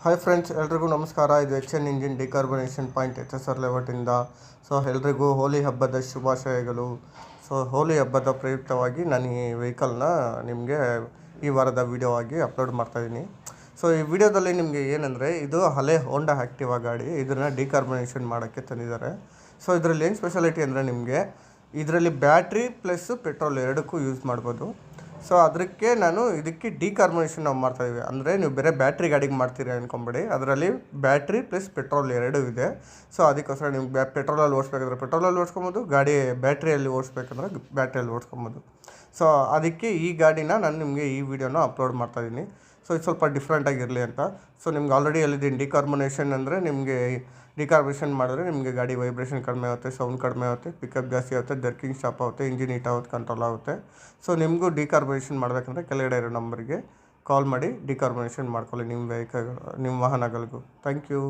Hi friends, ಎಲ್ರಿಗೂ ನಮಸ್ಕಾರ. ಇದು an engine decarbonisation point HSR ಲೇಔಟಿಂದ. ಸೊ ಎಲ್ರಿಗೂ ಹೋಲಿ ಹಬ್ಬದ ಶುಭಾಶಯಗಳು. ಸೊ ಹೋಲಿ ಹಬ್ಬದ ಪ್ರಯುಕ್ತವಾಗಿ ನಾನು ಈ ವೆಹಿಕಲ್ನ ನಿಮಗೆ ಈ ವಾರದ ವಿಡಿಯೋ ಆಗಿ ಅಪ್ಲೋಡ್ ಮಾಡ್ತಾಯಿದ್ದೀನಿ. ಸೊ ಈ ವಿಡಿಯೋದಲ್ಲಿ ನಿಮಗೆ ಏನಂದರೆ, ಇದು ಹಳೆ ಹೋಂಡಾ ಆ್ಯಕ್ಟಿವಾ ಗಾಡಿ. ಇದನ್ನು ಡಿಕಾರ್ಬನೇಷನ್ ಮಾಡೋಕ್ಕೆ ತಂದಿದ್ದಾರೆ. ಸೊ ಇದರಲ್ಲಿ ಏನು ಸ್ಪೆಷಾಲಿಟಿ ಅಂದರೆ, ನಿಮಗೆ ಇದರಲ್ಲಿ ಬ್ಯಾಟ್ರಿ ಪ್ಲಸ್ಸು ಪೆಟ್ರೋಲ್ ಎರಡಕ್ಕೂ ಯೂಸ್ ಮಾಡ್ಬೋದು. ಸೊ ಇದಕ್ಕೆ ಡಿಕಾರ್ಬನೇಷನ್ ನಾವು ಮಾಡ್ತಾಯಿದ್ದೀವಿ. ಅಂದರೆ ನೀವು ಬೇರೆ ಬ್ಯಾಟ್ರಿ ಗಾಡಿಗೆ ಮಾಡ್ತೀರಿ ಅಂದ್ಕೊಂಬೇಡಿ, ಅದರಲ್ಲಿ ಬ್ಯಾಟ್ರಿ ಪ್ಲಸ್ ಪೆಟ್ರೋಲ್ ಎರಡೂ ಇದೆ. ಸೊ ಅದಕ್ಕೋಸ್ಕರ ನಿಮ್ಗೆ ಪೆಟ್ರೋಲಲ್ಲಿ ಓಡಿಸ್ಬೇಕಾದ್ರೆ ಪೆಟ್ರೋಲಲ್ಲಿ ಓಡಿಸ್ಕೊಬೋದು, ಗಾಡಿ ಬ್ಯಾಟ್ರಿಯಲ್ಲಿ ಓಡಿಸ್ಬೇಕಂದ್ರೆ ಬ್ಯಾಟ್ರಿಯಲ್ಲಿ ಓಡಿಸ್ಕೊಬೋದು. ಸೊ ಅದಕ್ಕೆ ಈ ಗಾಡಿನ ನಾನು ನಿಮಗೆ ಈ ವಿಡಿಯೋನ ಅಪ್ಲೋಡ್ ಮಾಡ್ತಾಯಿದ್ದೀನಿ. ಸೊ ಇದು ಸ್ವಲ್ಪ ಡಿಫ್ರೆಂಟಾಗಿರಲಿ ಅಂತ. ಸೊ ನಿಮ್ಗೆ ಆಲ್ರೆಡಿ ಹೇಳಿದ್ದೀನಿ, ಡಿಕಾರ್ಬನೇಷನ್ ಅಂದರೆ ನಿಮಗೆ ಡಿಕಾರ್ಬನೇಷನ್ ಮಾಡಿದ್ರೆ ನಿಮಗೆ ಗಾಡಿ ವೈಬ್ರೇಷನ್ ಕಡಿಮೆ ಆಗುತ್ತೆ, ಸೌಂಡ್ ಕಡಿಮೆ ಆಗುತ್ತೆ, ಪಿಕಪ್ ಜಾಸ್ತಿ ಆಗುತ್ತೆ, ಜರ್ಕಿಂಗ್ ಸ್ಟಾಪ್ ಆಗುತ್ತೆ, ಇಂಜಿನ್ ಹೀಟ್ ಆಗುತ್ತೆ, ಕಂಟ್ರೋಲ್ ಆಗುತ್ತೆ. ಸೊ ನಿಮಗೂ ಡಿಕಾರ್ಬನೇಷನ್ ಮಾಡಬೇಕಂದ್ರೆ ಕೆಳಗಡೆ ಇರೋ ನಂಬರ್ಗೆ ಕಾಲ್ ಮಾಡಿ ಡಿಕಾರ್ಬನೇಷನ್ ಮಾಡ್ಕೊಳ್ಳಿ ನಿಮ್ಮ ವಾಹನಗಳಿಗೂ. Thank you.